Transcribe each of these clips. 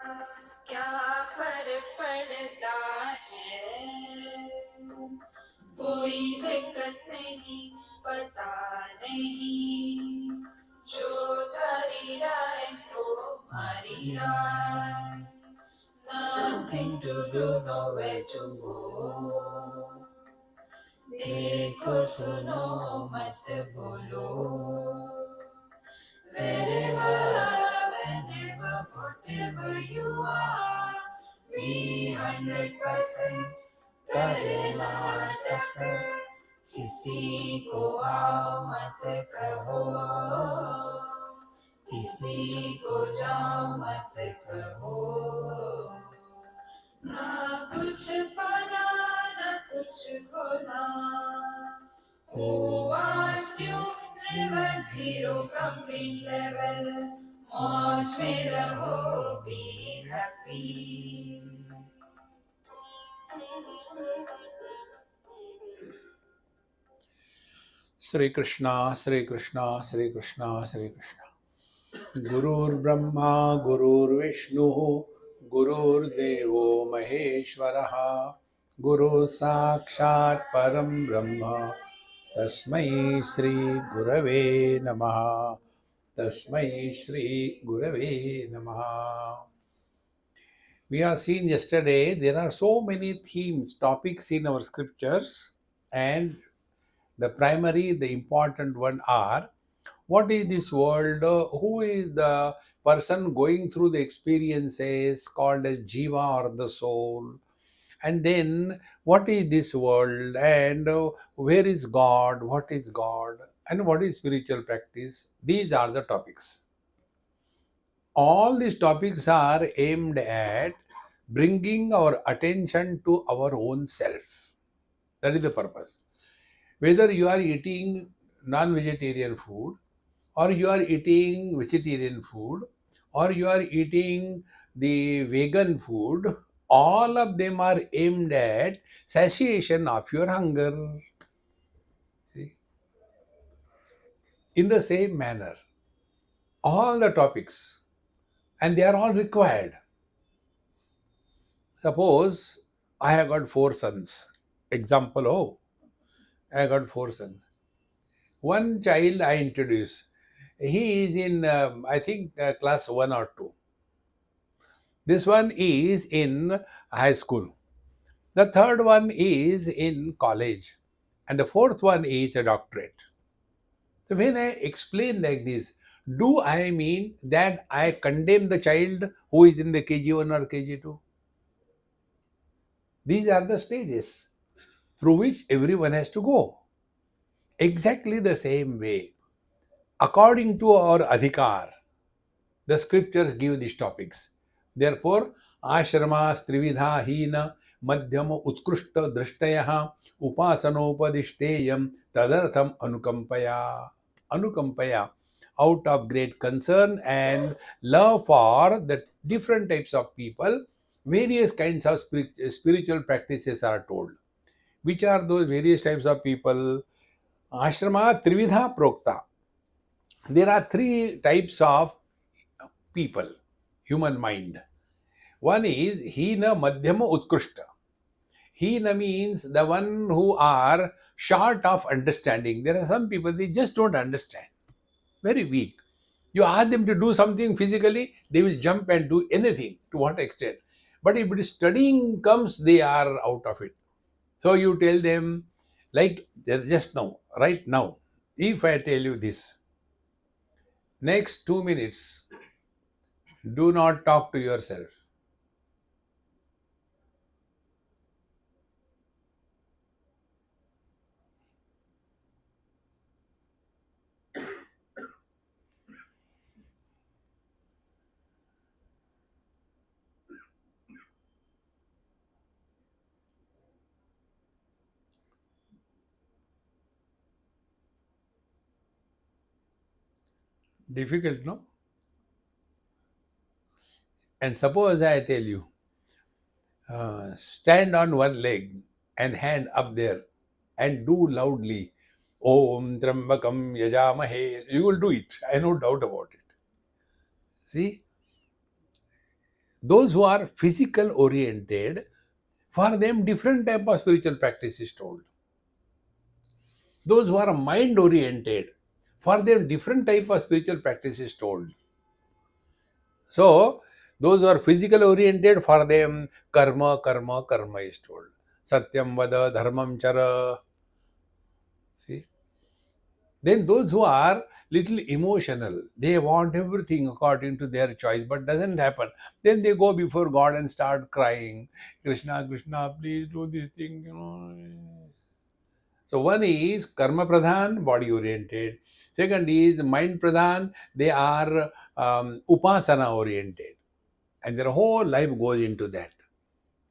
अब क्या फर्क पड़ता है, कोई दिक्कत नहीं, पता नहीं, जो तारी राय सो हमारी राय, nothing to do, nowhere to go, देखो सुनो मत बोलो, wherever, whenever, whatever you are, be 100% करना टक्कर, किसी को आओ मत कहो, किसी को जाओ मत कहो, ना कुछ पाना ना कुछ खोना, who asked you, live at zero complete level, मौज में रहो, be happy. Sri Krishna, Sri Krishna, Sri Krishna, Sri Krishna. Gurur Brahma, Gurur Vishnu, Gurur Devo Maheshwaraha, Guru Sakshat Param Brahma, Tasmai Sri Gurave Namaha, Tasmai Sri Gurave Namaha. We have seen yesterday there are so many themes, topics in our scriptures, and the primary, the important one are what is this world, who is the person going through the experiences called as Jiva or the soul, and then what is this world, and where is God, what is God, and what is spiritual practice. These are the topics. All these topics are aimed at bringing our attention to our own self. That is the purpose. Whether you are eating non-vegetarian food, or you are eating vegetarian food, or you are eating the vegan food, all of them are aimed at satiation of your hunger. See? In the same manner, all the topics, and they are all required. Suppose I have got 4 sons. Example, oh, I have got 4 sons. One child I introduce. He is in, I think, class 1 or 2. This one is in high school. The third one is in college. And the fourth one is a doctorate. So when I explain like this, do I mean that I condemn the child who is in the KG1 or KG2? These are the stages through which everyone has to go. Exactly the same way. According to our adhikar, the scriptures give these topics. Therefore, ashramas trividha hina madhyam utkrishta drishtayah upasanopadišteyam tadartham anukampaya. Anukampaya, out of great concern and love for the different types of people, various kinds of spiritual practices are told. Which are those various types of people? Ashrama trividha prokta. There are 3 types of people, human mind. One is hina madhyama utkrishta. Hina means the one who are short of understanding. There are some people, they just don't understand. Very weak. You ask them to do something physically, they will jump and do anything. To what extent? But if it is studying comes, they are out of it. So you tell them, like just now, right now, if I tell you this, next 2 minutes, do not talk to yourself. Difficult, no? And suppose I tell you, stand on one leg and hand up there and do loudly, Om Trambakam Yajamahe. You will do it. I no doubt about it. See, Those who are physical oriented, for them different type of spiritual practice is told. Those who are mind oriented, for them different type of spiritual practice is told. So those who are physical oriented, for them karma, karma, karma is told. Satyam vada, dharmam chara. See? Then those who are little emotional, they want everything according to their choice, but doesn't happen. Then they go before God and start crying, Krishna, Krishna, please do this thing, you know. So one is karma pradhan, body oriented. Second is mind pradhan, they are upasana oriented. And their whole life goes into that.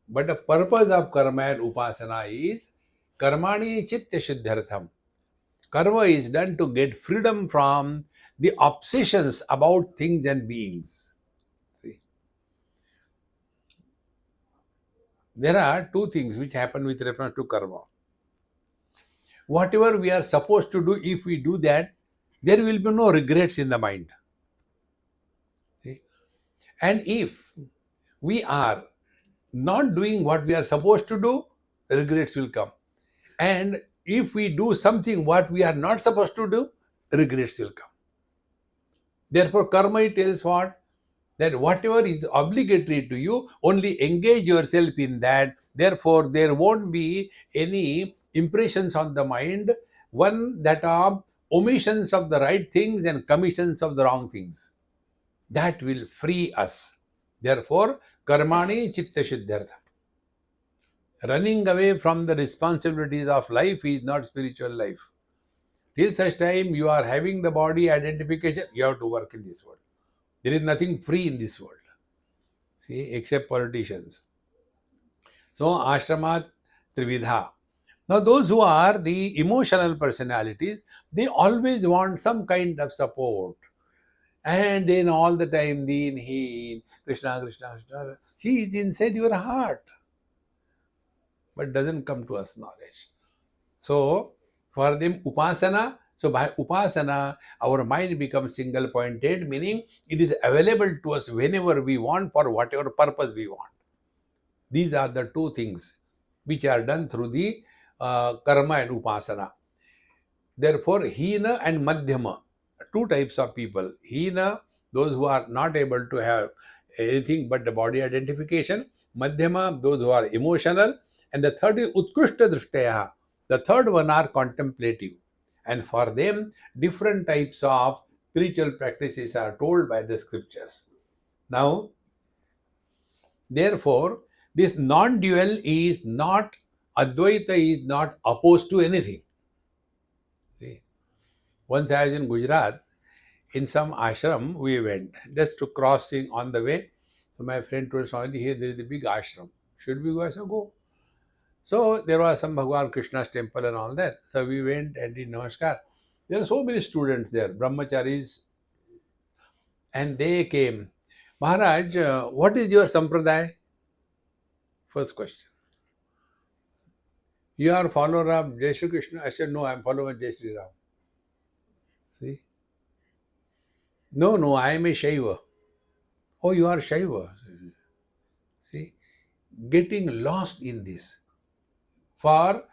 But the purpose of karma and upasana is karmani chitta shuddhartham. Karma is done to get freedom from the obsessions about things and beings. See, there are two things which happen with reference to karma. Whatever we are supposed to do, if we do that, there will be no regrets in the mind. See? And if we are not doing what we are supposed to do, regrets will come. And if we do something what we are not supposed to do, regrets will come. Therefore, karma tells what? That whatever is obligatory to you, only engage yourself in that. Therefore, there won't be any impressions on the mind, one that are omissions of the right things and commissions of the wrong things. That will free us. Therefore, karmani chitta shuddhartha. Running away from the responsibilities of life is not spiritual life. Till such time you are having the body identification, you have to work in this world. There is nothing free in this world. See, except politicians. So, ashramat trividha. Now, those who are the emotional personalities, they always want some kind of support. And then all the time, Deen, He, Krishna, Krishna, Krishna. He is inside your heart, but doesn't come to us knowledge. So, for them, upasana. So, by upasana, our mind becomes single pointed, meaning it is available to us whenever we want for whatever purpose we want. These are the two things which are done through the karma and upasana. Therefore, hina and madhyama, two types of people. Hina, those who are not able to have anything but the body identification. Madhyama, those who are emotional. And the third is utkrishta drishtaya. The third one are contemplative. And for them, different types of spiritual practices are told by the scriptures. Now, therefore, this non-dual is not, Advaita is not opposed to anything. See? Once I was in Gujarat, in some ashram we went, just to crossing on the way. So my friend told Swami, here there is a big ashram. Should we go? I said, go. So there was some Bhagwan Krishna's temple and all that. So we went and did Namaskar. There are so many students there, brahmacharis, and they came. Maharaj, what is your sampradaya? First question. You are follower of Jai Shri Krishna? I said, no, I am follower of Jai Shri Ram. See? No, no, I am a Shaiva. Oh, you are Shaiva. See? Getting lost in this. For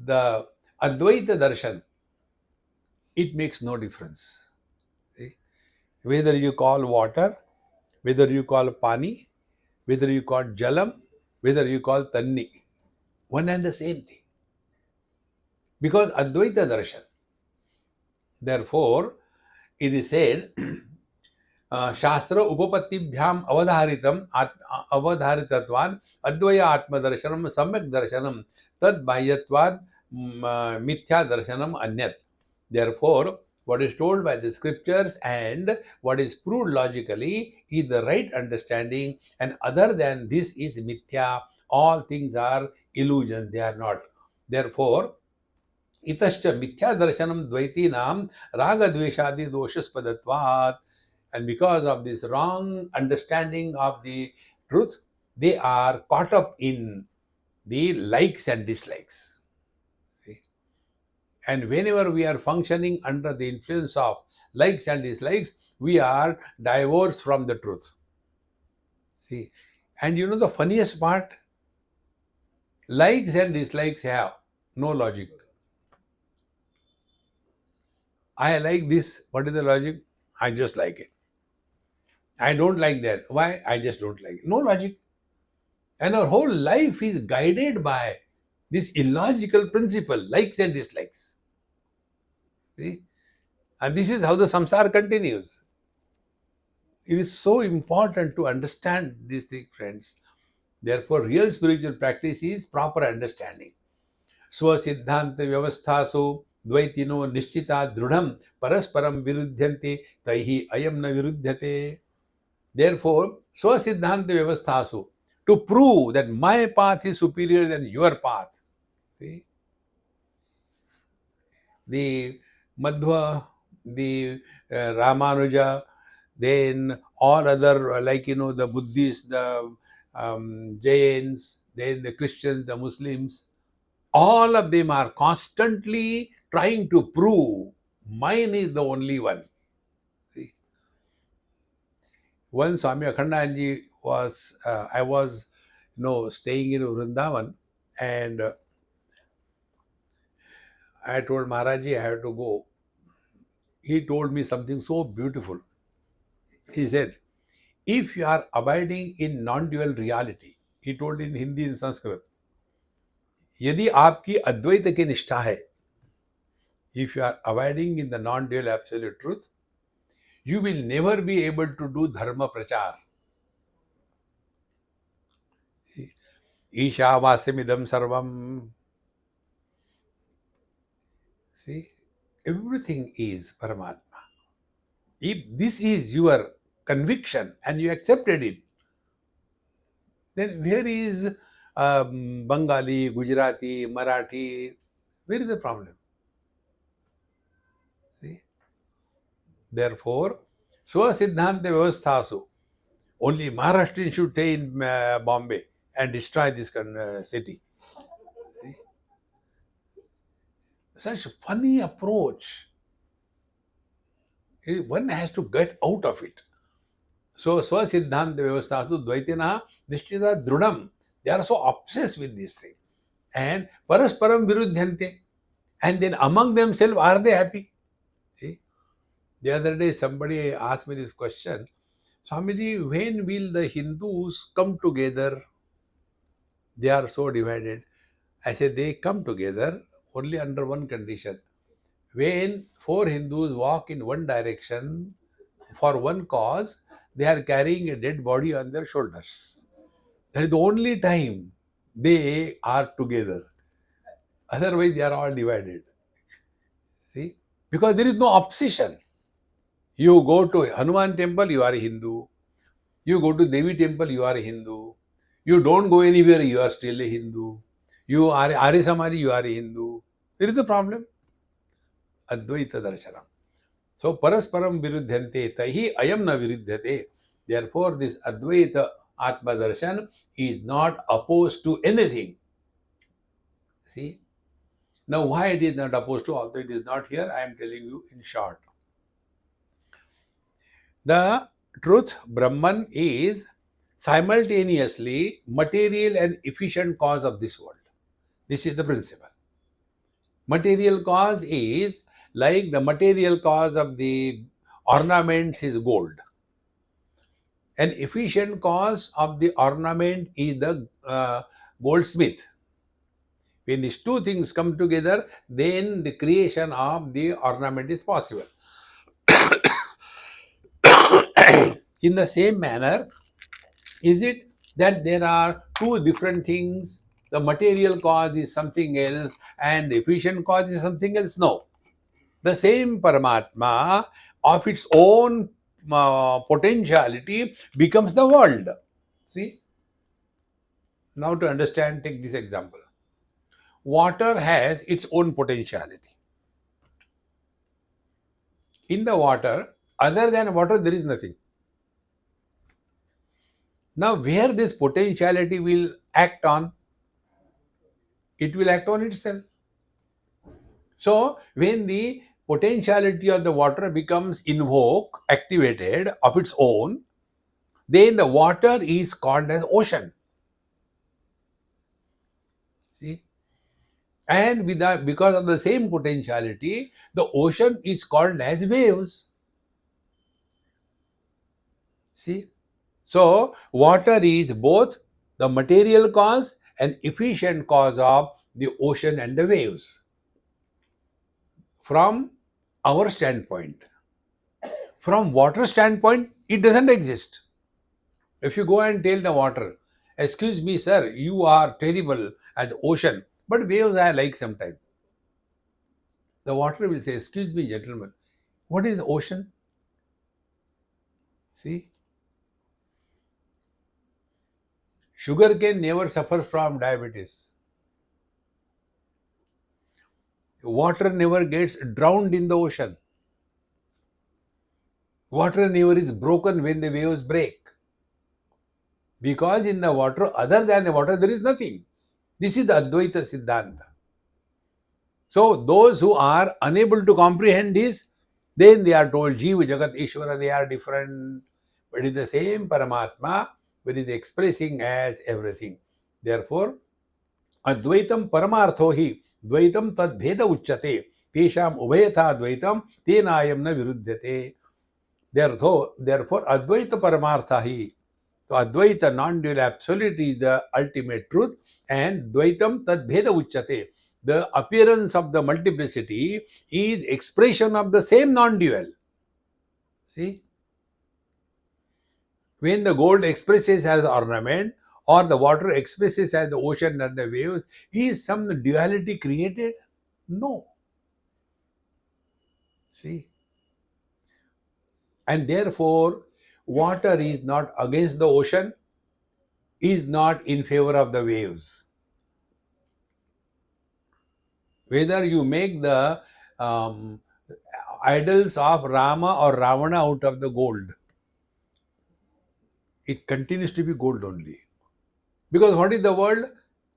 the Advaita Darshan, it makes no difference. See? Whether you call water, whether you call pani, whether you call jalam, whether you call tanni, one and the same thing. Because Advaita Darshan. Therefore, it is said, शास्त्र उपपत्तिभ्याम अवधारितम अवधारितत्वान अद्वय आत्मदर्शनम सम्यक दर्शनम तद बाह्यत्वाद मिथ्या दर्शनम अन्यत. Therefore, what is told by the scriptures and what is proved logically is the right understanding, and other than this is mithya. All things are illusions, they are not. Therefore, इतश्च मिथ्या दर्शनम द्वैतीनाम राग द्वेषादि दोषस्पदत्वात्. And because of this wrong understanding of the truth, they are caught up in the likes and dislikes. See? And whenever we are functioning under the influence of likes and dislikes, we are divorced from the truth. See, And you know the funniest part? Likes and dislikes have no logic. I like this. What is the logic? I just like it. I don't like that. Why? I just don't like it. No logic. And our whole life is guided by this illogical principle, likes and dislikes. See? And this is how the samsara continues. It is so important to understand these things, friends. Therefore, real spiritual practice is proper understanding. स्वसिद्धांत व्यवस्थासु द्वैतिनो निश्चिता दृढ़म परस्परम विरुध्यन्ते तैहि अयम न विरुध्यते. Therefore, swasiddhanta vyavasthasu, to prove that my path is superior than your path. See? The Madhva, the Ramanuja, then all other, like, the Buddhists, the Jains, then the Christians, the Muslims, all of them are constantly trying to prove mine is the only one. See? When Swami Akhandanji was, I was, staying in Vrindavan, and I told Maharaji I have to go. He told me something so beautiful. He said, if you are abiding in non-dual reality, he told in Hindi and Sanskrit, यदि आपकी अद्वैत की निष्ठा है, if you are abiding in the non-dual absolute truth, you will never be able to do dharma prachar. Ishavastamidam sarvam. See, everything is Paramatma. If this is your conviction and you accepted it, then where is Bengali, Gujarati, Marathi? Where is the problem? See? Therefore, Swasiddhanta Vyavasthasu, only Maharashtrians should stay in Bombay and destroy this city. See? Such funny approach. One has to get out of it. So, Swasiddhanta Vyavasthasu Dvaitina Nishtita Drudam. They are so obsessed with this thing. And Parasparam Viruddhyante. And then among themselves, are they happy? See? The other day, somebody asked me this question, Swamiji, when will the Hindus come together? They are so divided. I said, they come together only under one condition. When four Hindus walk in one direction for one cause, they are carrying a dead body on their shoulders. That is the only time they are together. Otherwise, they are all divided. See? Because there is no opposition. You go to Hanuman temple, you are a Hindu. You go to Devi temple, you are a Hindu. You don't go anywhere, you are still a Hindu. You are Arya Samari, you are a Hindu. There is a problem. Advaita darshanam. So, parasparam viruddhyante, tahi ayam na viruddhyate. Therefore, this Advaita Atma darshan is not opposed to anything. See? Now, why it is not opposed to, although it is not here, I am telling you in short. The truth, Brahman, is simultaneously material and efficient cause of this world. This is the principle. Material cause is like the material cause of the ornaments is gold. An efficient cause of the ornament is the goldsmith. When these two things come together, then the creation of the ornament is possible. In the same manner, is it that there are two different things? The material cause is something else and the efficient cause is something else? No. The same Paramatma of its own potentiality becomes the world. See? Now to understand, take this example. Water has its own potentiality. In the water, other than water, there is nothing. Now, where this potentiality will act on? It will act on itself. So, when the potentiality of the water becomes invoked, activated of its own, then the water is called as ocean. See? And because of the same potentiality, the ocean is called as waves. See? So, water is both the material cause and efficient cause of the ocean and the waves. From our standpoint, from water standpoint, it doesn't exist. If you go and tell the water, excuse me, sir, you are terrible as ocean, but waves I like sometimes. The water will say, excuse me, gentlemen, what is ocean? See, sugarcane never suffers from diabetes. Water never gets drowned in the ocean. Water never is broken when the waves break. Because in the water, other than the water, there is nothing. This is the Advaita Siddhanta. So those who are unable to comprehend this, then they are told Jiva, Jagat, Ishvara, they are different. But it is the same Paramatma, but it is expressing as everything. Therefore, Advaitam Paramartho hi, Dvaitam tad bheda uchyate, Tesham ubhayatha Advaitam, tenayam na viruddhyate. Therefore, Advaita Paramartha hi. So Advaita, non-dual absolute is the ultimate truth, and Dvaitam tad bheda uchyate. The appearance of the multiplicity is expression of the same non-dual. See? When the gold expresses as ornament or the water expresses as the ocean and the waves, is some duality created? No. See? And therefore, water is not against the ocean, is not in favor of the waves. Whether you make the um, idols of Rama or Ravana out of the gold, it continues to be gold only. Because what is the world?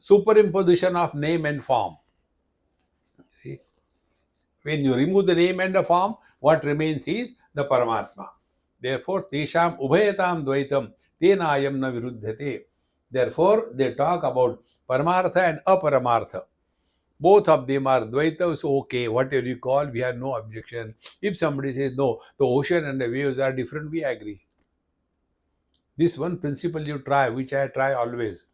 Superimposition of name and form. See? When you remove the name and the form, what remains is the Paramatma. Therefore, Tesham Ubhayatam Dvaitam Tenayam na Viruddhate. Therefore, they talk about Paramartha and Aparamartha. Both of them are Dvaita, so okay, whatever you call, we have no objection. If somebody says, no, the ocean and the waves are different, we agree. This one principle you try, which I try always.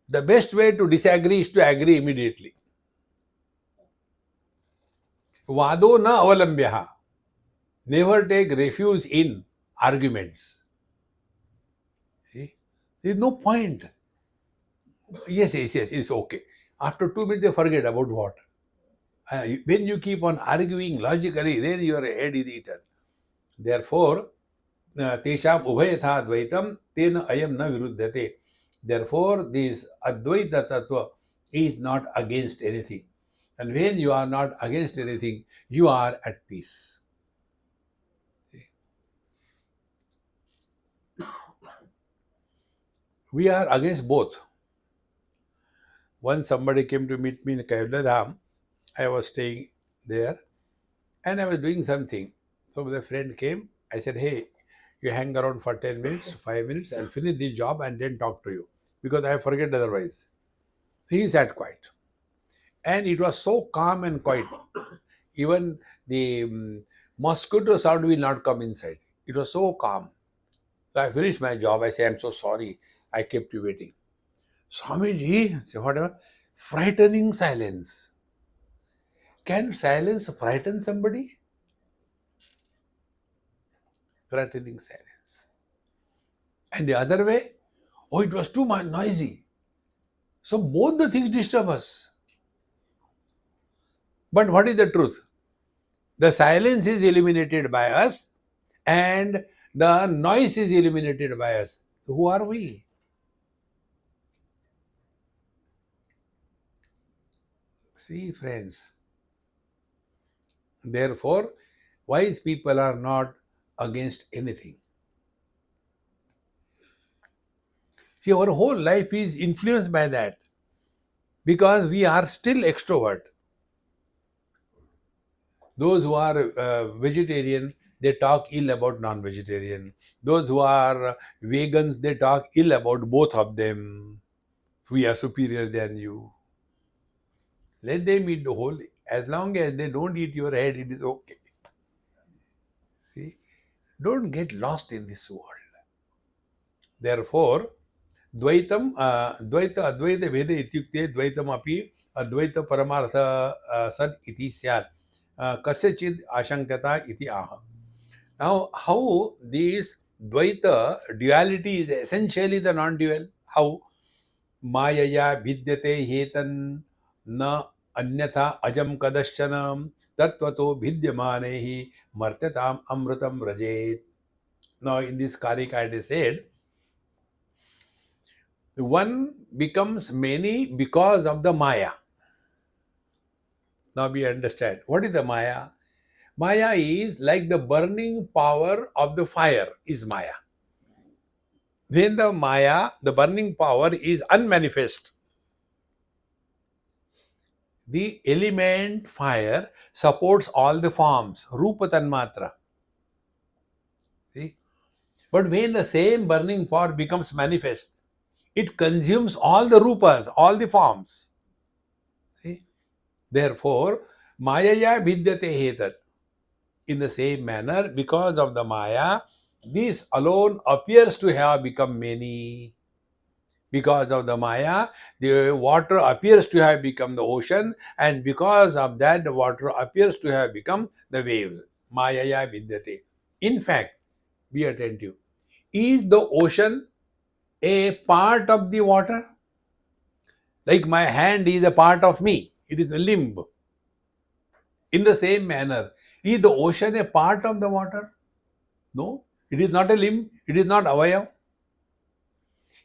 The best way to disagree is to agree immediately. Vado na avalambyaha. Never take refuge in arguments. See? There is no point. Yes, it's okay. After 2 minutes, they forget about what. When you keep on arguing logically, then your head is eaten. Therefore, Tesham Ubhayatha Advaitam Tena Ayam na Viruddhate. Therefore, this Advaita Tattva is not against anything. And when you are not against anything, you are at peace. We are against both. Once somebody came to meet me in Kailadham, I was staying there and I was doing something. So the friend came, I said, hey, you hang around for 10 minutes, 5 minutes, I'll finish this job and then talk to you because I forget otherwise. So he sat quiet. And it was so calm and quiet. Even the mosquito sound will not come inside. It was so calm. So I finished my job. I said, I'm so sorry. I kept you waiting. Swamiji, say whatever. Frightening silence. Can silence frighten somebody? Frightening silence. And the other way, oh, it was too much noisy. So both the things disturb us. But what is the truth? The silence is eliminated by us and the noise is eliminated by us. So who are we? See, friends. Therefore, wise people are not against anything. See, our whole life is influenced by that because we are still extrovert. Those who are vegetarian, they talk ill about non-vegetarian. Those who are vegans, they talk ill about both of them. We are superior than you. Let them eat the whole. As long as they don't eat your head, it is okay. See, don't get lost in this world. Therefore, द्वैतम द्वैत अद्वैत भेद इत्युक्ते द्वैतमपि अद्वैत परमार्थ सद इति स्यात् कस्यचित् आशंकता इति आह. Now, how this Dvaita duality is essentially the non-dual? How? Mayaya vidyate hetan na anyatha ajam kadashanam tattvato vidyamanehi martyatam amritam rajet. Now, in this karika it is said, one becomes many because of the Maya. Now we understand. What is the Maya? Maya is like the burning power of the fire is Maya. When the Maya, the burning power is unmanifest, the element fire supports all the forms, Rupa Tanmatra. See? But when the same burning power becomes manifest, it consumes all the Rupas, all the forms. See? Therefore, Mayaya vidyate hetat. In the same manner, because of the Maya, this alone appears to have become many. Because of the Maya, the water appears to have become the ocean, and because of that, the water appears to have become the waves. Mayaya vidyate. In fact, be attentive. Is the ocean a part of the water? Like my hand is a part of me, it is a limb. In the same manner, is the ocean a part of the water? No, it is not a limb, it is not avaya.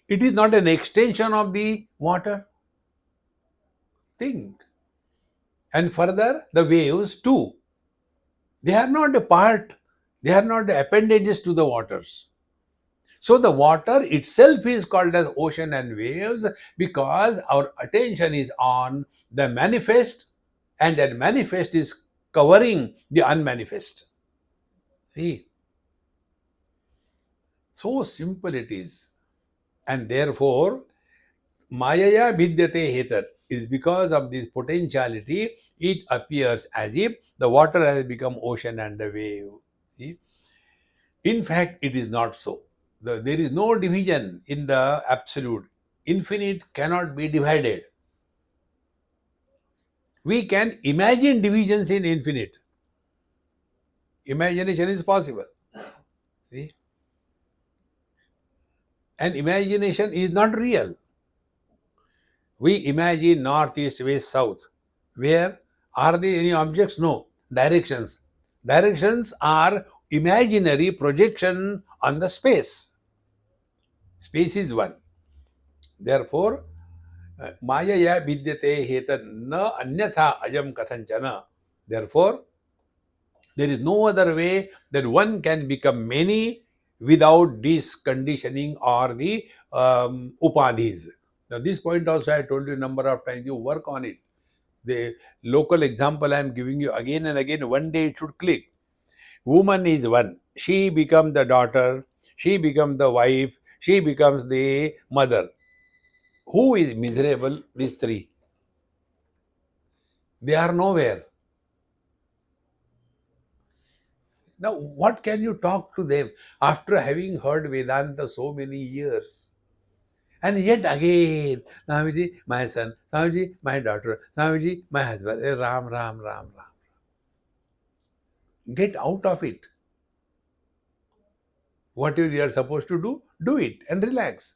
It is not an extension of the water. Think. And further, the waves too. They are not a part, they are not the appendages to the waters. So the water itself is called as ocean and waves because our attention is on the manifest, and that manifest is covering the unmanifest. See, so simple it is. And therefore, Mayaya vidyate hetat is because of this potentiality, it appears as if the water has become ocean and a wave. See? In fact, it is not so. There is no division in the absolute. Infinite cannot be divided. We can imagine divisions in infinite. Imagination is possible. See? And imagination is not real. We imagine north, east, west, south. Where are there any objects? No. Directions. Directions are imaginary projection on the space. Space is one. Therefore, Mayaya vidyate hetan na anyatha ajam kathanchana. Therefore, there is no other way that one can become many without this conditioning or the upadhis. Now, this point also I told you a number of times, you work on it. The local example I am giving you again and again, one day it should click. Woman is one. She becomes the daughter, she becomes the wife, she becomes the mother. Who is miserable? These three. They are nowhere. Now, what can you talk to them after having heard Vedanta so many years? And yet again, Swamiji, my son, Swamiji, my daughter, Swamiji, my husband, Ram, Ram, Ram, Ram. Get out of it. Whatever you are supposed to do it and relax.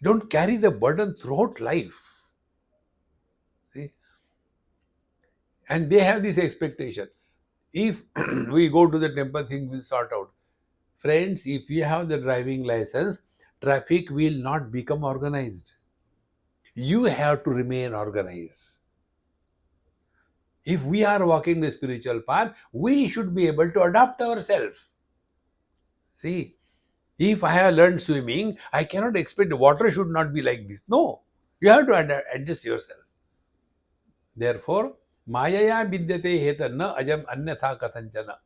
Don't carry the burden throughout life. See? And they have this expectation. If we go to the temple, things will sort out. Friends, if you have the driving license, traffic will not become organized. You have to remain organized. If we are walking the spiritual path, we should be able to adapt ourselves. See, if I have learned swimming, I cannot expect the water should not be like this. No, you have to adjust yourself. Therefore, Mayaya vidyate hetanna ajam anyatha kathanchana.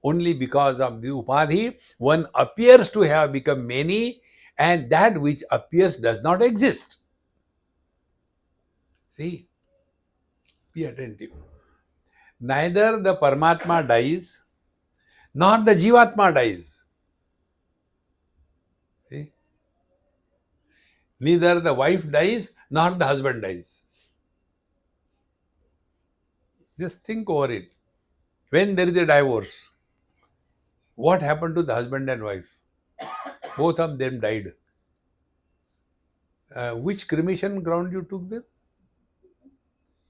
Only because of the upadhi, one appears to have become many, and that which appears does not exist. See, be attentive. Neither the Paramatma dies, nor the Jivatma dies. See? Neither the wife dies, nor the husband dies. Just think over it. When there is a divorce, what happened to the husband and wife? Both of them died. Which cremation ground you took them?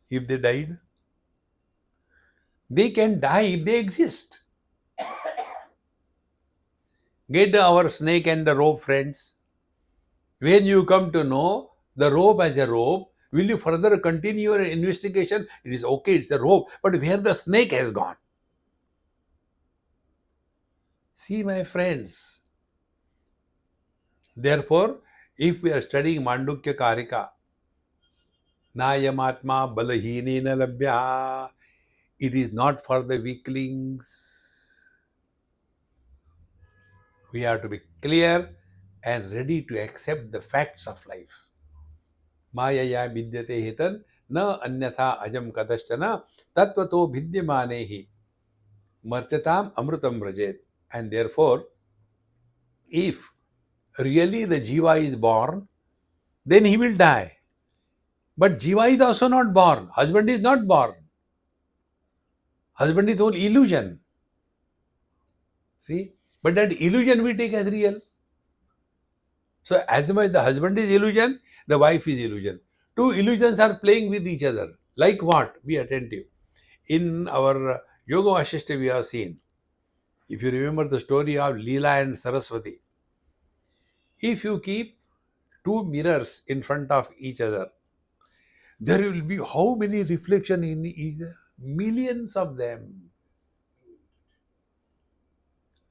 If they died, they can die if they exist. Get our snake and the rope, friends. When you come to know the rope as a rope, will you further continue your investigation? It is okay, it's a rope, but where the snake has gone? See, my friends. Therefore, if we are studying Mandukya Karika, Nayamatma Balahini Labhya, it is not for the weaklings. We have to be clear and ready to accept the facts of life. Mayaya vidyate hitan na anyatha ajam kadashchana tattvato vidyamanehi martatam amrutam vrajet. And therefore, if really the jiva is born, then he will die. But jiva is also not born. Husband is not born. Husband is all illusion. See? But that illusion we take as real. So as much as the husband is illusion, the wife is illusion. Two illusions are playing with each other. Like what? Be attentive. In our Yoga Vashishta we have seen, if you remember the story of Leela and Saraswati, if you keep two mirrors in front of each other, there will be how many reflections in each? Millions of them.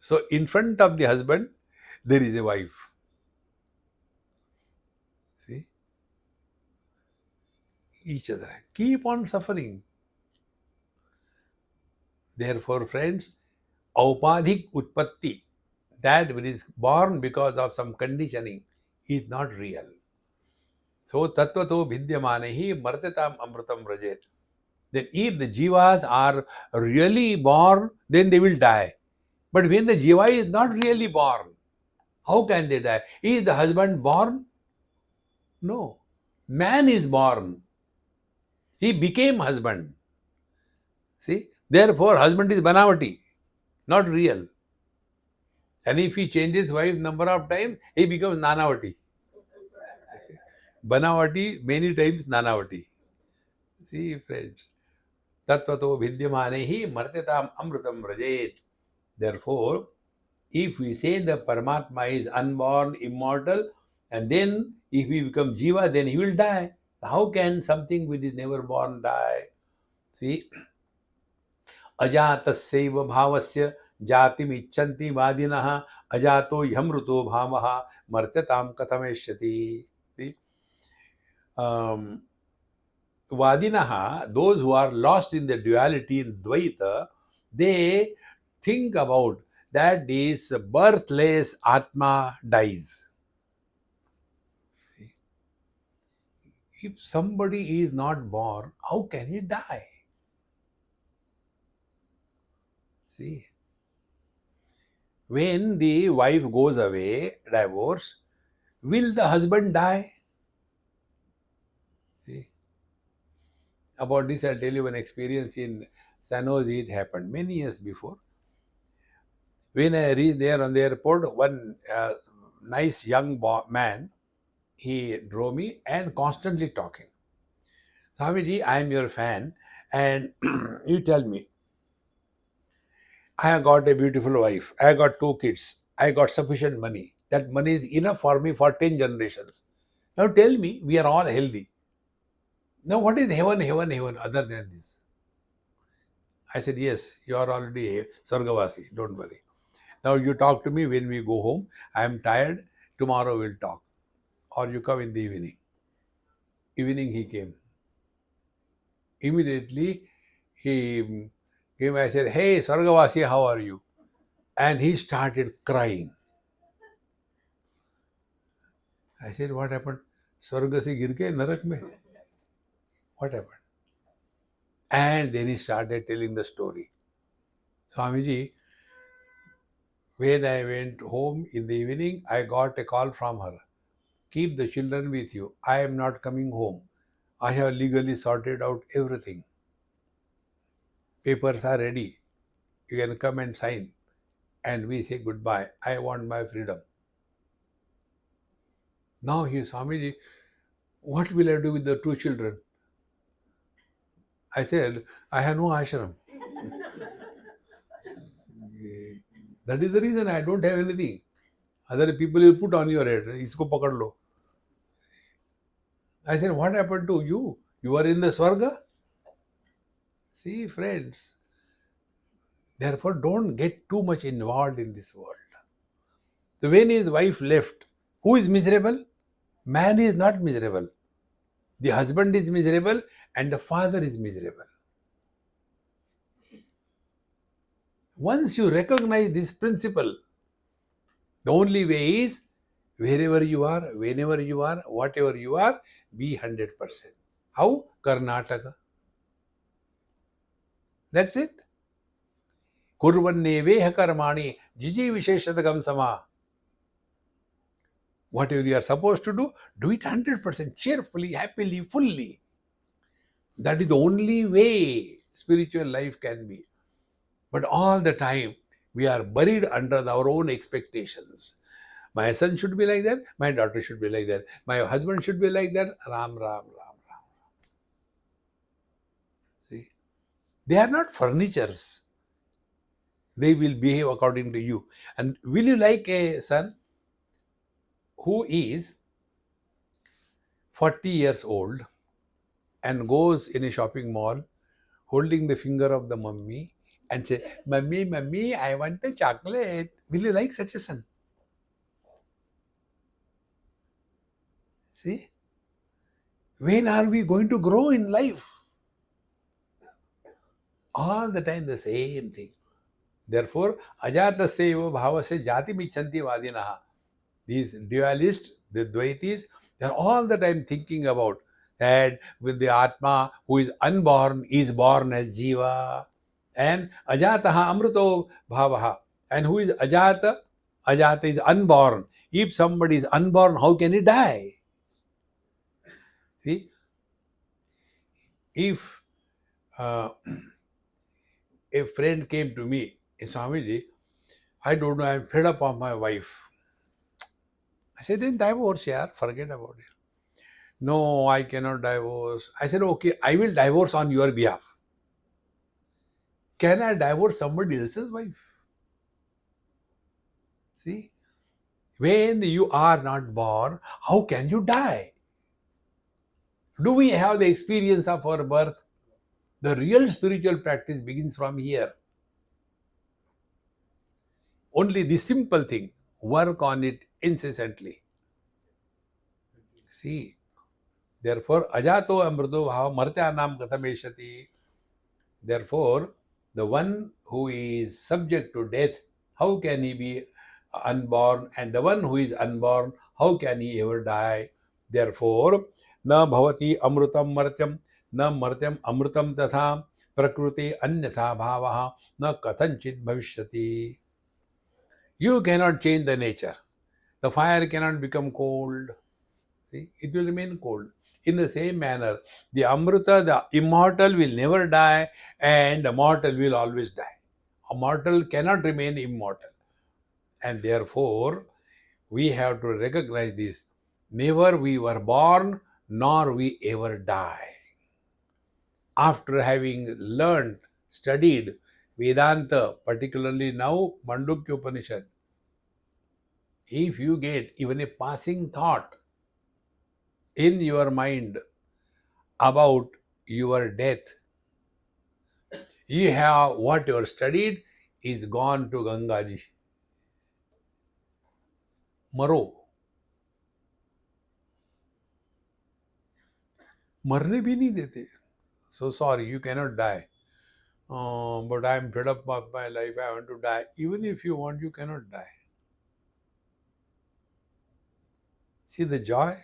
So in front of the husband, there is a wife. See? Each other. Keep on suffering. Therefore, friends, aupadhik utpatti, that which is born because of some conditioning, is not real. So tattvato vidyamanehi martatam amrutam vrajet. Then if the jivas are really born, then they will die. But when the jiva is not really born, how can they die? Is the husband born? No. Man is born. He became husband. See? Therefore, husband is banavati, not real. And if he changes wife number of times, he becomes nanavati. Banavati, many times nanavati. See, friends. Tattvato vidyamanehi martyatam amrutam vrajet. Therefore, if we say the Paramatma is unborn, immortal, and then if we become Jiva, then he will die. How can something which is never born die? See, अजातस्यैव भावस्य जातिम इच्छन्ति वादिनः अजातो ह्यमृतो भावः मर्त्यतां कथमेष्यति. See, vadinaha, those who are lost in the duality in Dvaita, they think about that this birthless Atma dies. If somebody is not born, how can he die? See, when the wife goes away, divorce, will the husband die? See, about this I'll tell you one experience in San Jose. It happened many years before. When I reached there on the airport, one nice young man, he drove me and constantly talking. Swamiji, I am your fan, and you tell me, I have got a beautiful wife, I have got two kids, I got sufficient money. That money is enough for me for 10 generations. Now tell me, we are all healthy. Now what is heaven other than this? I said, yes, you are already Sargavasi, don't worry. Now you talk to me when we go home. I am tired, tomorrow we'll talk. Or you come in the evening. Evening he came. Immediately he came. I said, hey Sargavasi, how are you? and he started crying. I said, what happened? Swarga se gir ke narak mein? What happened? And then he started telling the story. Swamiji, when I went home in the evening, I got a call from her. Keep the children with you. I am not coming home. I have legally sorted out everything. Papers are ready. You can come and sign. And we say goodbye. I want my freedom. Now he, Swamiji, what will I do with the two children? I said, I have no ashram. That is the reason I don't have anything. Other people will put on your head. Isko pakad lo. I said, what happened to you? You are in the Swarga? See, friends, therefore don't get too much involved in this world. So when his wife left, who is miserable? Man is not miserable. The husband is miserable and the father is miserable. Once you recognize this principle, the only way is wherever you are, whenever you are, whatever you are, be 100%. How? Karnataka. That's it. Kurvanneveha karmani jiji visheshatagam sama. Whatever you are supposed to do it 100%, cheerfully, happily, fully. That is the only way spiritual life can be. But all the time, we are buried under our own expectations. My son should be like that, my daughter should be like that, my husband should be like that. Ram, Ram, Ram, Ram. See? They are not furnitures. They will behave according to you. And will you like a son who is 40 years old and goes in a shopping mall holding the finger of the mummy and say, Mummy, Mummy, I want a chocolate. Will you like such a son? See? When are we going to grow in life? All the time the same thing. Therefore, ajatasya bhavasya jati michanti vadinaha. These dualists, the dvaitis, they are all the time thinking about that with the Atma who is unborn is born as Jiva, and Ajataha Amrito Bhavaha, and who is Ajata? Ajata is unborn. If somebody is unborn, how can he die? See, if uh, a friend came to me, Swamiji, I don't know, I'm fed up of my wife. I said, then divorce, yeah, forget about it. No, I cannot divorce. I said, okay, I will divorce on your behalf. Can I divorce somebody else's wife? See, when you are not born, how can you die? Do we have the experience of our birth? The real spiritual practice begins from here. Only the simple thing, work on it incessantly. See, therefore, ajato amrito bhava martyanam katameshati. Therefore, the one who is subject to death, how can he be unborn? And the one who is unborn, how can he ever die? Therefore, na bhavati amrutam martyam, na martyam amrutam tatha, prakriti anyatha bhavaha, na kathanchit bhavishyati. You cannot change the nature. The fire cannot become cold. See, it will remain cold. In the same manner, the Amrita, the immortal, will never die, and the mortal will always die. A mortal cannot remain immortal. And therefore, we have to recognize this. Never we were born, nor we ever die. After having learned, studied Vedanta, particularly now Mandukya Upanishad, if you get even a passing thought in your mind about your death, you have what you studied is gone to Ganga ji. मरो, मरने भी नहीं देते. So sorry, you cannot die. But I am fed up of my life, I want to die. Even if you want, you cannot die. See the joy?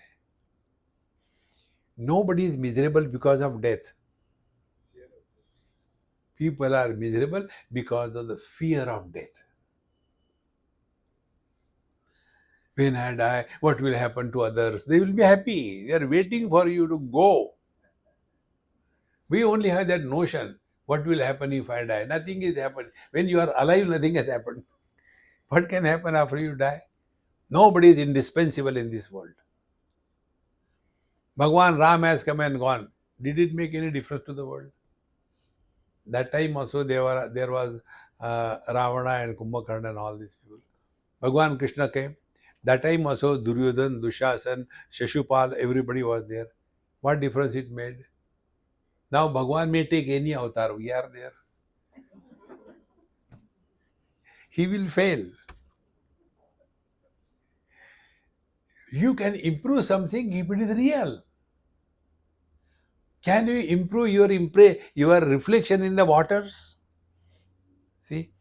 Nobody is miserable because of death. People are miserable because of the fear of death. When I die, what will happen to others? They will be happy. They are waiting for you to go. We only have that notion. What will happen if I die? Nothing is happened. When you are alive, nothing has happened. What can happen after you die? Nobody is indispensable in this world. Bhagwan Ram has come and gone. Did it make any difference to the world? That time also there was Ravana and Kumbhakarna and all these people. Bhagwan Krishna came. That time also Duryodhan, Dushasan, Shashupal, everybody was there. What difference it made? Now Bhagwan may take any avatar. We are there. He will fail. You can improve something if it is real. Can you improve your reflection in the waters? See,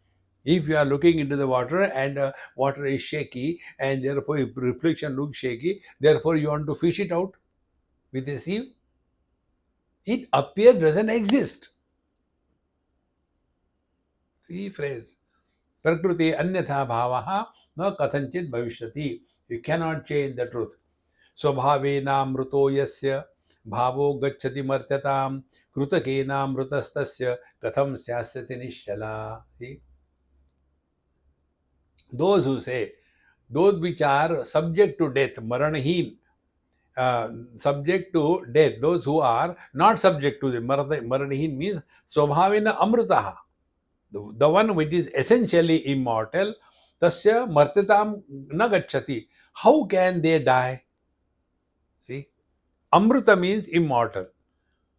if you are looking into the water and water is shaky and therefore if reflection looks shaky, therefore you want to fish it out with a sieve. It appears doesn't exist. See, phrase. Prakriti anyatha bhavaha na kathanchit bhavishyati. You cannot change the truth. स्वभावेनामृतो यस्य भावो गच्छति मर्त्यताम कृतकेनामृतस्तस्य कथम स्यास्यति निश्चला. See, those who say, those which are subject to death, maranheen, subject to death, those who are not subject to the maranheen means swabhavena amritaha, the one which is essentially immortal, tasya martyatam na gacchati. How can they die? See, amrita means immortal.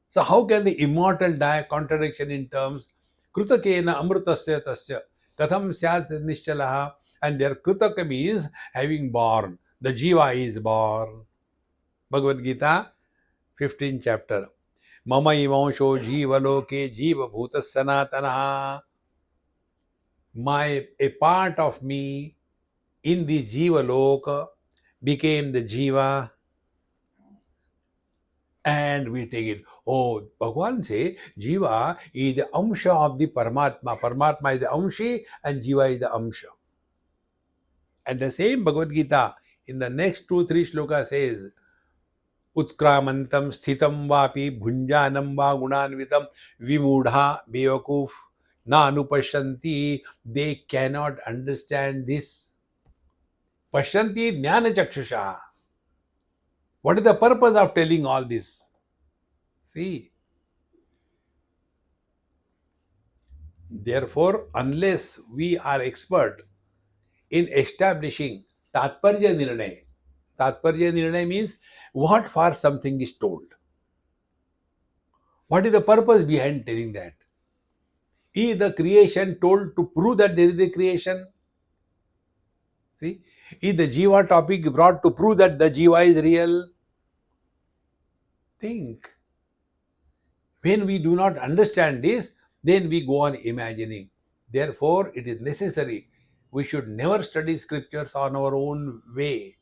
So how can the immortal die? Contradiction in terms. Krutakena amrutasya tasya katham syat nischalaha. And their krutaka means having born. The jiva is born. Bhagavad Gita, 15th chapter. Mama ivansho jiva loke jiva bhutas sanatanaha. A part of me in the jiva loka became the jiva, and we take it. Oh, Bhagwan say Jiva is the Amsha of the Paramatma. Paramatma is the Amshi and Jiva is the Amsha. And the same Bhagavad Gita in the next 2-3 shlokas says, Utkramantam sthitam vapi bhunjanam va gunanvitam vimudha bevakuf na anupashanti. They cannot understand this. Pashanti jnana chakshusha. What is the purpose of telling all this? See, therefore, unless we are expert in establishing Tatparya Nirnay means what for something is told. What is the purpose behind telling that? Is the creation told to prove that there is a creation? See, is the Jiva topic brought to prove that the Jiva is real? Think. When we do not understand this, then we go on imagining. Therefore, it is necessary. We should never study scriptures on our own way.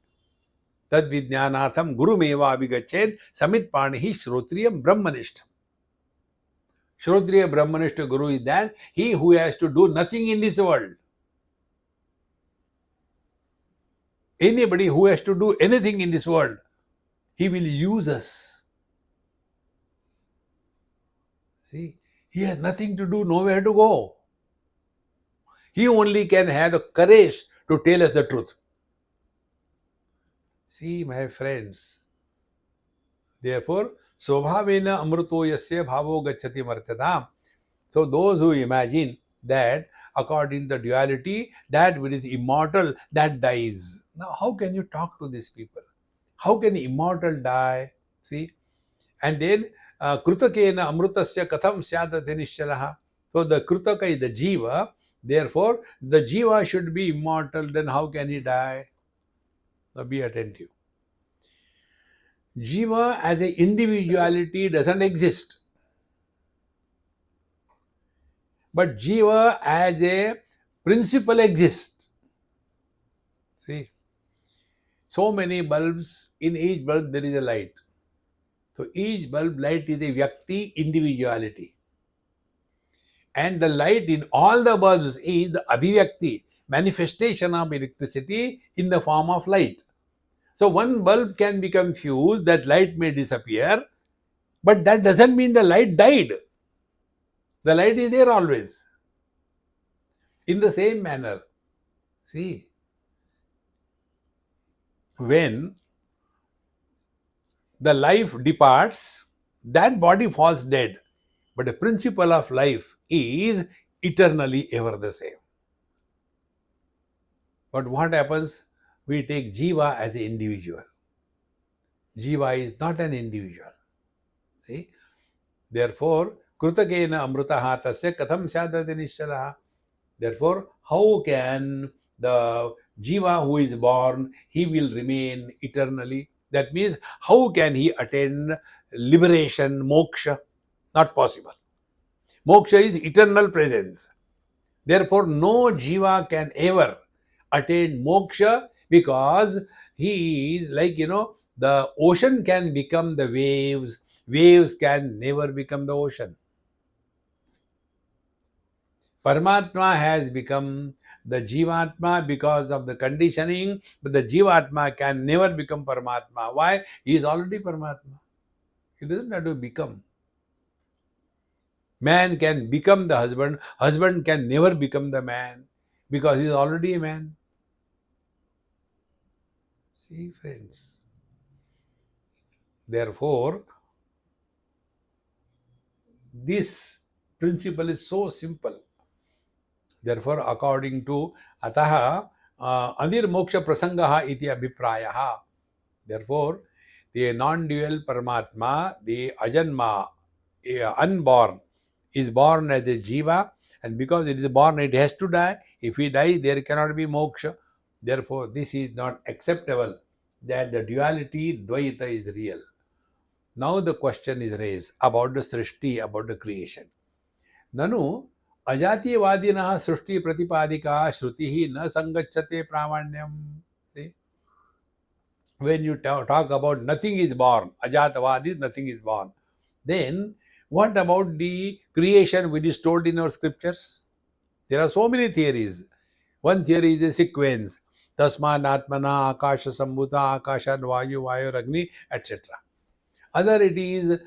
Tad vijnanatham gurumeva abhigachet samit panihi shrotriyam brahmanishta. Shrotriya brahmanishta guru is that he who has to do nothing in this world. Anybody who has to do anything in this world, he will use us. See, he has nothing to do, nowhere to go. He only can have the courage to tell us the truth. See, my friends, therefore, Swabhavena amruto yasya bhavo gacchati martyatam. So those who imagine that according to duality, that which is immortal, that dies. Now, how can you talk to these people? How can immortal die? See? And then, Krutakena amrutasya katham syadati nischalaha. So the Krutaka is the Jiva. Therefore, the Jiva should be immortal. Then how can he die? Now be attentive. Jiva as a individuality doesn't exist. but Jiva as a principle exists. See, so many bulbs, in each bulb there is a light. So each bulb light is a Vyakti, individuality. And the light in all the bulbs is the Abhivyakti, manifestation of electricity in the form of light. So one bulb can become fused, that light may disappear, but that doesn't mean the light died. The light is there always. In the same manner, see, when the life departs, that body falls dead. But the principle of life is eternally ever the same. But what happens? We take Jiva as an individual. Jiva is not an individual. See? Therefore, Krutakena Amrutaha Tasya Katham Sadhati Nishchalaha. Therefore, how can the Jiva who is born, he will remain eternally? That means, how can he attain liberation, moksha? Not possible. Moksha is eternal presence. Therefore, no Jiva can ever attain moksha, because he is like, the ocean can become the waves, waves can never become the ocean. Paramatma has become the Jivatma because of the conditioning, but the Jivatma can never become Paramatma. Why? He is already Paramatma. He doesn't have to become. Man can become the husband, husband can never become the man, because he is already a man. See, friends. Therefore, this principle is so simple. Therefore, according to Ataha, Anirmoksha Prasangaha iti Abhiprayaha. Therefore, the non-dual Paramatma, the Ajanma, unborn, is born as a Jiva, and because it is born, it has to die. If he dies, there cannot be moksha. Therefore, this is not acceptable, that the duality, Dvaita, is real. Now the question is raised about the Srishti, about the creation. Nanu Ajatiyavadinah Srishti Pratipadika Shrutihi na Sangachate Pramanyam. See? When you talk about nothing is born, Ajatavadi, nothing is born. Then what about the creation which is told in our scriptures? There are so many theories. One theory is a sequence. Tasman Atmana Akasha Sambhuta Akasha Vayu Vayu Ragni, etc. Other it is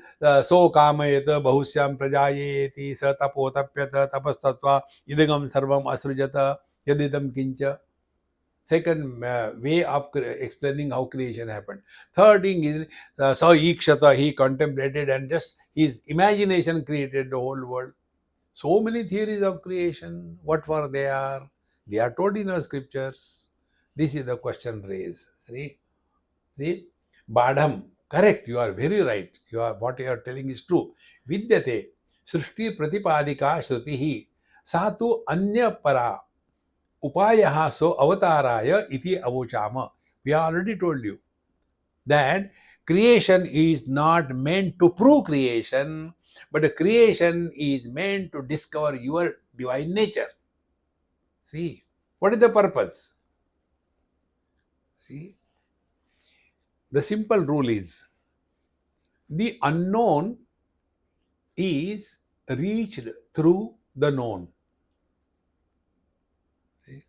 so kamayata bahusyam prajayeti sa tapotapyata tapastatva idagam sarvam asrujata yadidam kincha. Second way of explaining how creation happened. Third thing is sa ikshata, he contemplated and just his imagination created the whole world. So many theories of creation. What were they are? They are told in our scriptures. This is the question raised. See, Badham, correct, you are very right. What you are telling is true. Vidyate, Srishti Pratipadika Shrutihi, Satu Anya Para, Upayaha so Avataraya iti Avochama. We already told you that creation is not meant to prove creation, but the creation is meant to discover your divine nature. See, what is the purpose? See, the simple rule is the unknown is reached through the known. See?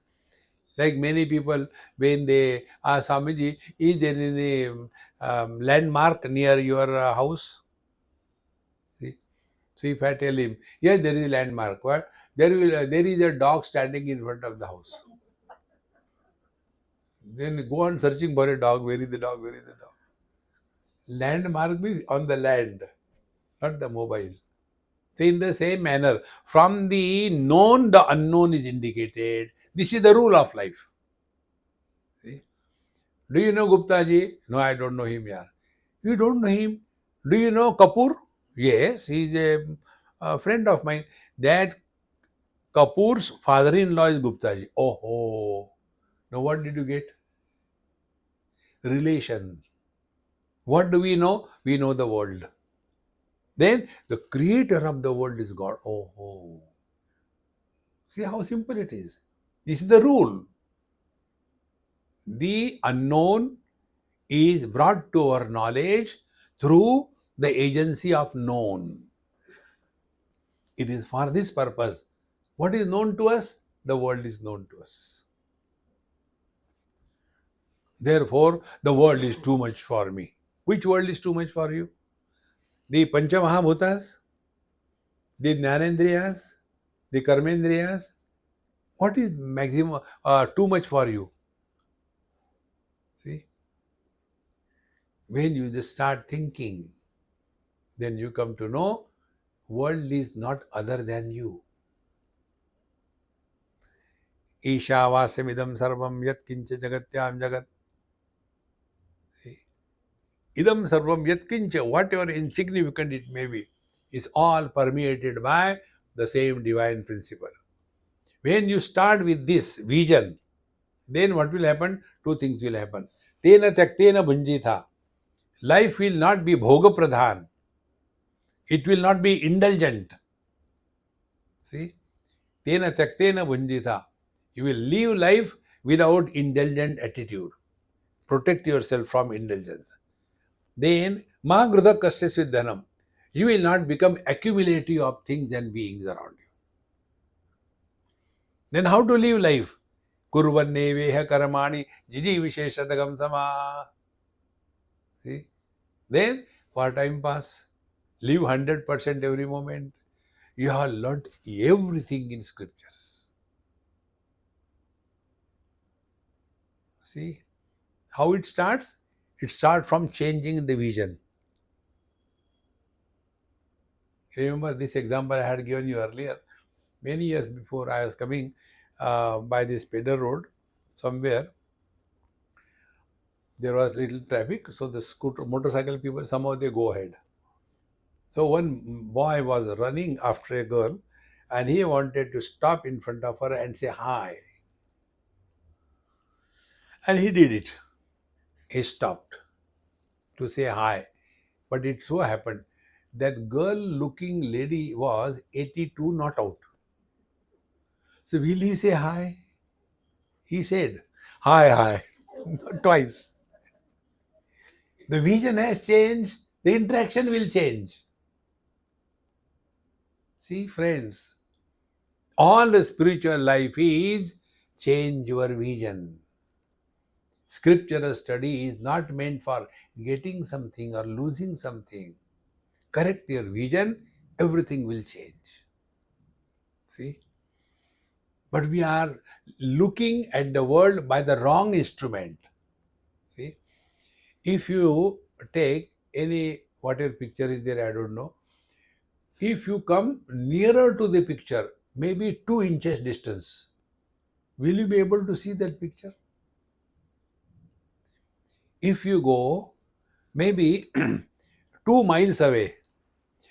Like many people, when they ask Swamiji, is there any landmark near your house? See? See, if I tell him, yes, there is a landmark. What? There is a dog standing in front of the house. Then go on searching for a dog. Where is the dog? Where is the dog? Landmark means on the land, not the mobile. So in the same manner, from the known, the unknown is indicated. This is the rule of life. See? Do you know Gupta ji? No, I don't know him, yeah. You don't know him? Do you know Kapoor? Yes, he's a friend of mine. That Kapoor's father-in-law is Gupta ji. Oh. Now what did you get? Relation. What do we know? We know the world. Then the creator of the world is God. Oh. See how simple it is. This is the rule. The unknown is brought to our knowledge through the agency of known. It is for this purpose. What is known to us? The world is known to us. Therefore, the world is too much for me. Which world is too much for you? The Panchamahabhutas, the Jnanendriyas, the Karmendriyas. What is maximum too much for you? See, when you just start thinking, then you come to know world is not other than you. Ishavasya sarvam yat kincha jagatyam jagat. Idam sarvam yat kincha, whatever insignificant it may be, is all permeated by the same divine principle. When you start with this vision, then what will happen? Two things will happen. Tena tyaktena bhunjitha. Life will not be bhoga pradhan. It will not be indulgent. See? Tena tyaktena bhunjitha. You will live life without indulgent attitude. Protect yourself from indulgence. Then, Mahagruda kasya siddhanam. You will not become accumulative of things and beings around you. Then how to live life? Kurvanne veha karamani jiji visheshadagam sama. See? Then, for time pass, live 100% every moment. You have learnt everything in scriptures. See how it starts? It starts from changing the vision. Remember this example I had given you earlier. Many years before, I was coming by this Pedder Road somewhere. There was little traffic, so the motorcycle people, somehow they go ahead. So one boy was running after a girl and he wanted to stop in front of her and say hi. And he did it. He stopped to say hi. But it so happened that girl looking lady was 82 not out. So will he say hi? He said hi twice. The vision has changed, the interaction will change. See, friends, all the spiritual life is change your vision. Scriptural study is not meant for getting something or losing something. Correct your vision, everything will change. See? But we are looking at the world by the wrong instrument. See? If you take any, whatever picture is there, I don't know. If you come nearer to the picture, maybe 2 inches distance, will you be able to see that picture? If you go maybe 2 miles away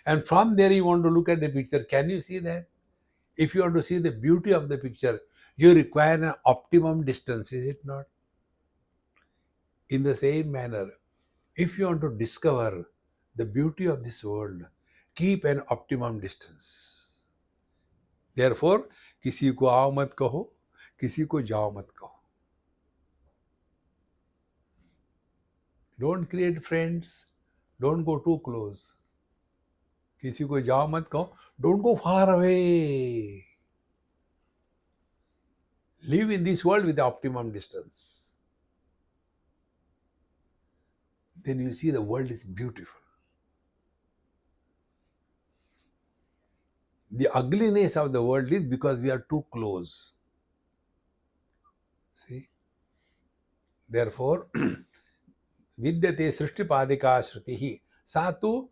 and from there you want to look at the picture, can you see that? If you want to see the beauty of the picture, you require an optimum distance, is it not? In the same manner, if you want to discover the beauty of this world, keep an optimum distance. Therefore, किसी को आओ मत कहो, किसी को जाओ मत कहो. Don't create friends. Don't go too close. किसी को जाओ मत कहो. Don't go far away. Live in this world with the optimum distance. Then you see the world is beautiful. The ugliness of the world is because we are too close. See? Therefore, vidyate srishtipadika shrutihi satu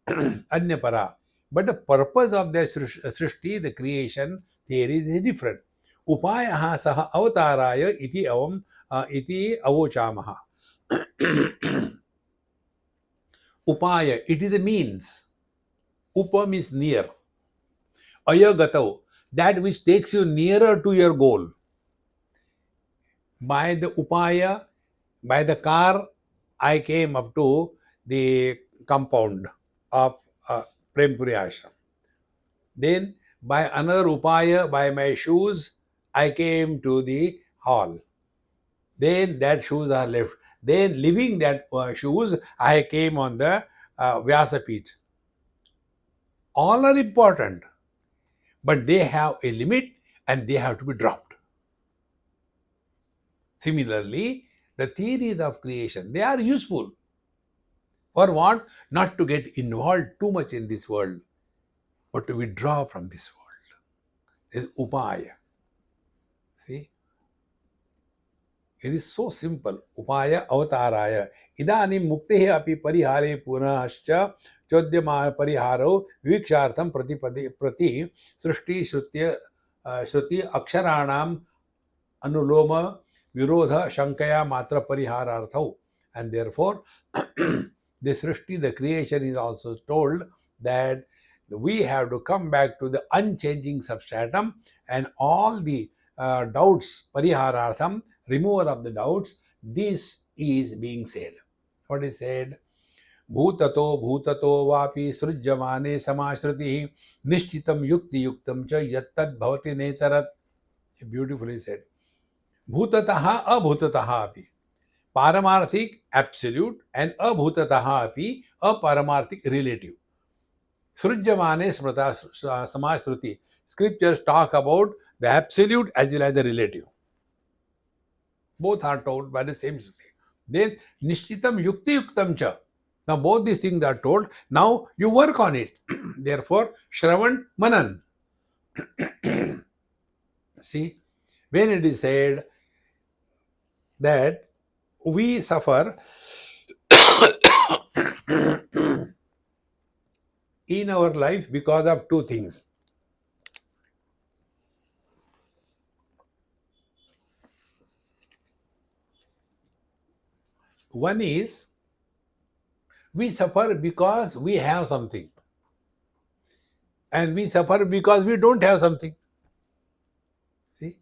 anyapara. But the purpose of the srishti, the creation theory is different. Upayaha saha avataraya iti avam iti avochamaha. Upaya, it is a means. Upa means near. Ayagatav, that which takes you nearer to your goal. By the upaya, by the car, I came up to the compound of Prempuri Ashram. Then By another upaya, by my shoes, I came to the hall. Then that shoes are left. Then leaving that shoes, I came on the Vyasapit. All are important, but they have a limit and they have to be dropped. Similarly, the theories of creation, they are useful. For what? Not to get involved too much in this world, but to withdraw from this world. This is upaya. See? It is so simple. Upaya avataraya. Idanim muktehe api parihare punascha chodhyama pariharo vikshartham prati srushti shruti aksharanam anuloma virodha shankaya matra parihararthau. And therefore, the srishti, the creation, is also told that we have to come back to the unchanging substratum, and all the doubts, pariharartham, removal of the doubts, this is being said. What is said? भूततो वापि सृज्यमाने समाश्रुतिः निश्चितं युक्ति युक्तं च यत्तद् भवति नेतरत्. Beautifully said. Bhutatah abhutatah api. Paramarthik absolute and abhutatah api aparamarthik relative. Srujyamane smrata samashruti. Scriptures talk about the absolute as well as the relative. Both are told by the same Shruti. Then nishchitam yukti yuktam cha. Now both these things are told. Now you work on it. Therefore, Shravan Manan. See, when it is said that we suffer in our life because of two things. One is we suffer because we have something, and we suffer because we don't have something. See,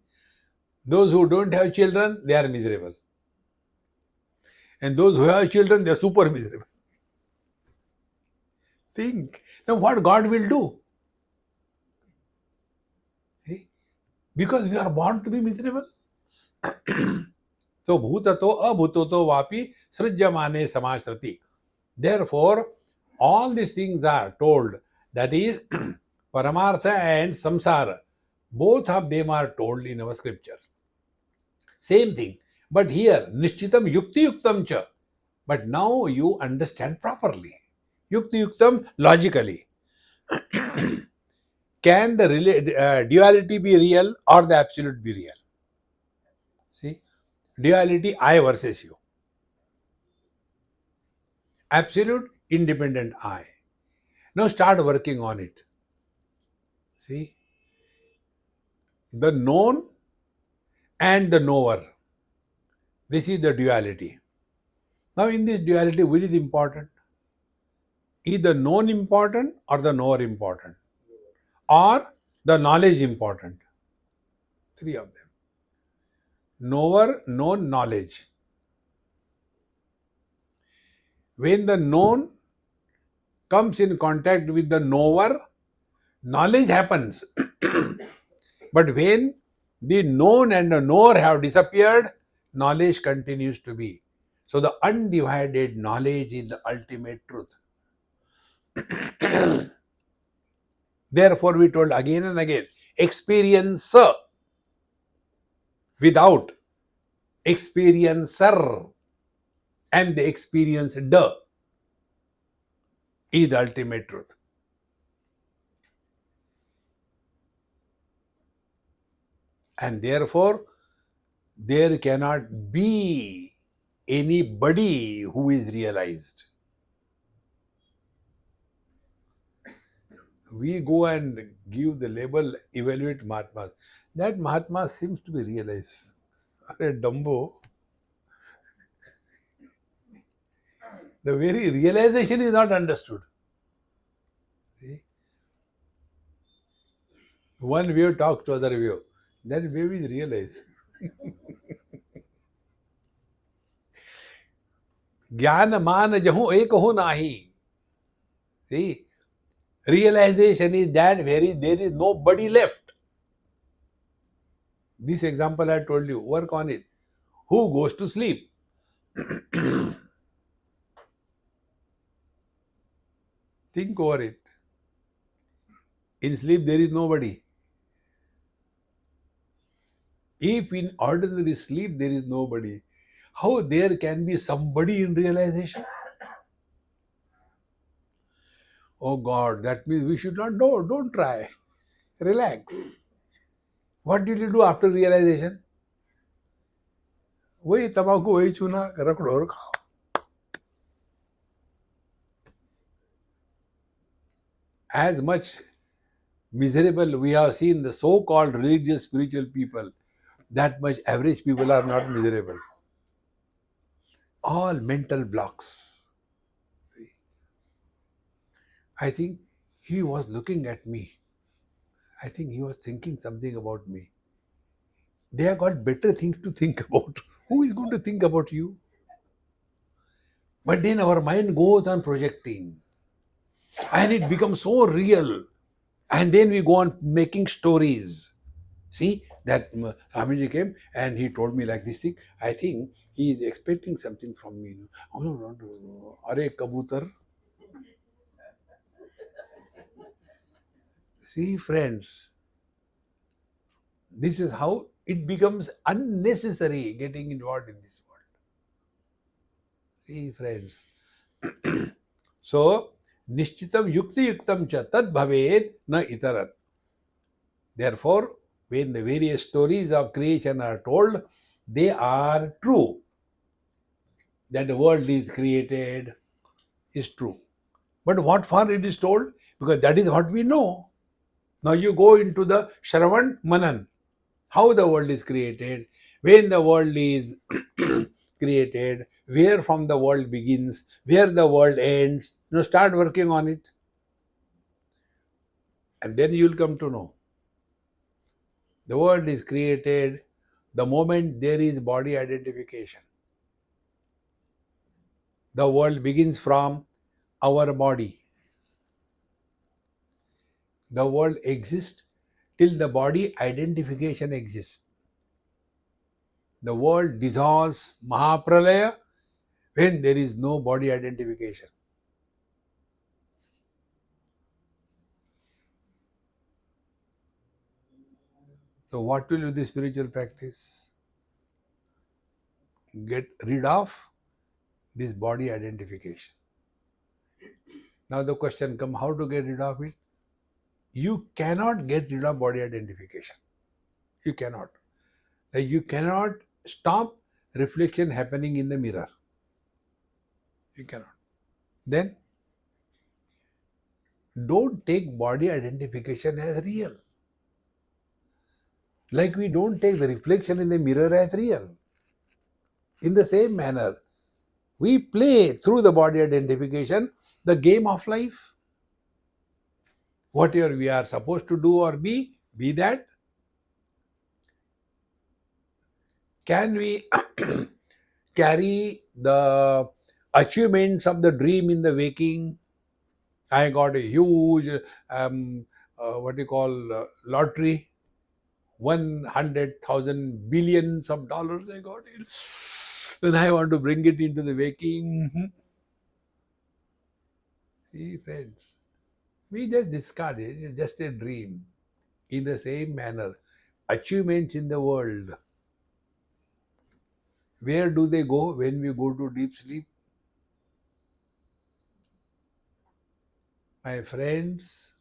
those who don't have children, they are miserable, and those who have children, they are super miserable. Think now what God will do. See? Because we are born to be miserable. So bhutato abhutoto vapi srujyamane samasrati. Therefore, all these things are told. That is, Paramartha and Samsara. Both of them are told in our scriptures. Same thing. But here, Nishchitam Yukti Yuktam cha. But now you understand properly. Yukti Yuktam logically. Can the duality be real or the absolute be real? See? Duality, I versus you. Absolute, independent I. Now start working on it. See? The known and the knower. This is the duality. Now in this duality, which is important? Either known important or the knower important, or the knowledge important. Three of them. Knower, known, knowledge. When the known comes in contact with the knower, knowledge happens. But when the known and the knower have disappeared, knowledge continues to be. So the undivided knowledge is the ultimate truth. Therefore, we told again and again, experiencer without experiencer and the experienced is the ultimate truth. And therefore, there cannot be anybody who is realized. We go and give the label, evaluate Mahatmas. That Mahatma seems to be realized. Are Dumbo. The very realization is not understood. See? One wave talks to other wave. That wave is realized. ज्ञान मान जहूं एक हो नाही. See, Realization is that there is nobody left. This example I told you, work on it. Who goes to sleep? Think over it. In sleep, there is nobody. If in ordinary sleep, there is nobody, how there can be somebody in realization? Oh God, that means we should not know. Don't try. Relax. What did you do after realization? वही तंबाकू वही चूना रखड़ो और खाओ. As much miserable we have seen the so-called religious spiritual people, that much average people are not miserable. All mental blocks. I think he was looking at me. I think he was thinking something about me. They have got better things to think about. Who is going to think about you? But then our mind goes on projecting and it becomes so real. And then we go on making stories. See, that Swamiji came and he told me like this thing. I think he is expecting something from me. Oh, no, no, no. Are kabutar. See, friends, this is how it becomes unnecessary getting involved in this world. See, friends. So, nishchitam yukti yuktam cha tad bhaved na itarat. Therefore, when the various stories of creation are told, they are true. That the world is created is true. But what for it is told? Because that is what we know. Now you go into the Shravan Manan, how the world is created, when the world is created, where from the world begins, where the world ends. Start working on it. And then you will come to know. The world is created the moment there is body identification. The world begins from our body. The world exists till the body identification exists. The world dissolves Mahapralaya when there is no body identification. So what will you do spiritual practice? Get rid of this body identification. Now the question comes, how to get rid of it? You cannot get rid of body identification. You cannot. You cannot stop reflection happening in the mirror. You cannot. Then don't take body identification as real. Like we don't take the reflection in the mirror as real. In the same manner, we play through the body identification the game of life. Whatever we are supposed to do or be that. Can we carry the achievements of the dream in the waking? I got a huge, what you call, lottery. 100,000 billions of dollars I got it. Then I want to bring it into the waking. See, friends, we just discard it. It's just a dream. In the same manner, achievements in the world, where do they go when we go to deep sleep? My friends,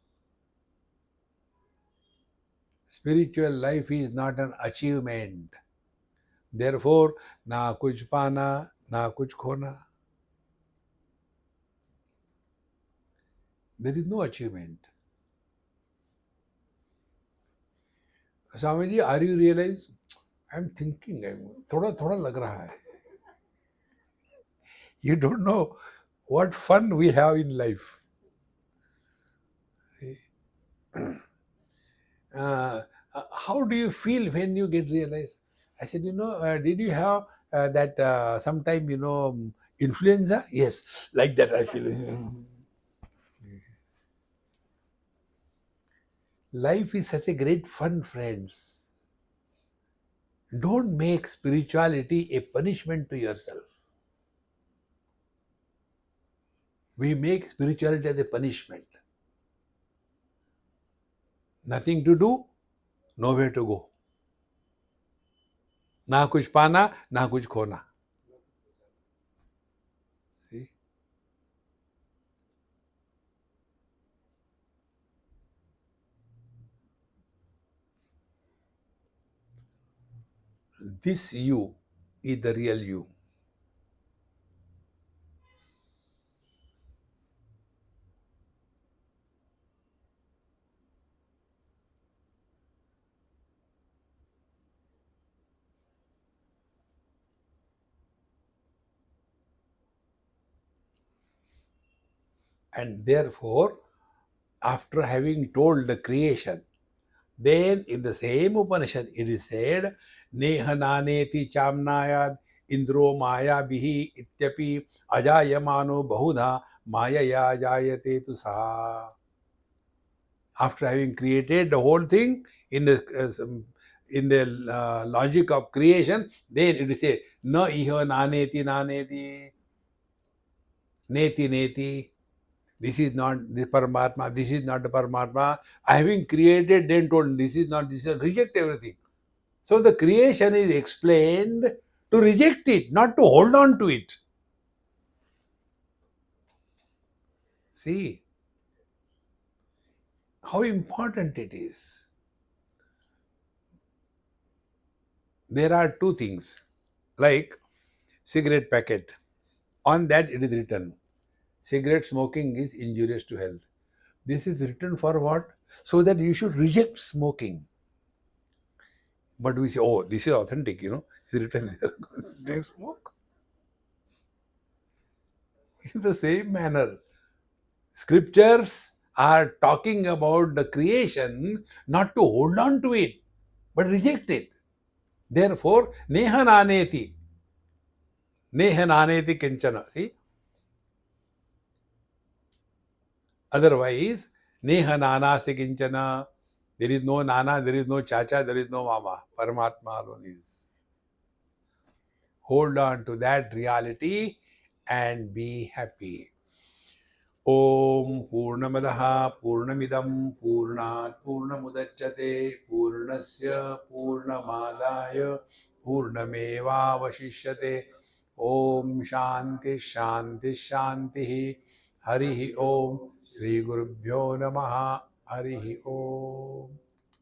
spiritual life is not an achievement. Therefore, na kuch pana, na kuch khona. There is no achievement. Swamiji, are you realize? I'm thinking, thoda thoda lag raha hai. You don't know what fun we have in life. How do you feel when you get realized? I said, did you have that sometime, influenza? Yes, like that I feel. Life is such a great fun, friends. Don't make spirituality a punishment to yourself. We make spirituality as a punishment. Nothing to do, nowhere to go. ना कुछ पाना, ना कुछ खोना. See? This you is the real you. And therefore, after having told the creation, then in the same Upanishad it is said, Neha naneti chamnayad indro maya bihi ityapi ajayamano bahudha mayaya jayate tu sa. After having created the whole thing in the logic of creation, then it is said, na iha naneti naneti neti neti. This is not the Paramatma, this is not the Paramatma. Having created, then told this is not, this is, reject everything. So the creation is explained to reject it, not to hold on to it. See how important it is. There are two things, like cigarette packet. On that it is written, cigarette smoking is injurious to health. This is written for what? So that you should reject smoking. But we say, oh, this is authentic, it's written here. Don't smoke. In the same manner, scriptures are talking about the creation, not to hold on to it, but reject it. Therefore, neha naneti kinchana. See, otherwise, neha nanasti kinchana. There is no nana, there is no chacha, there is no mama. Paramatma alone is. Hold on to that reality and be happy. Om Purnamadaha Purnamidam Purnat Purnamudachyate Purnasya Purnamadaya Purnameva Vashishyate. Om Shanti Shanti Shanti. Harihi Om. Shri Gurubhyo Namaha. Harihi Om.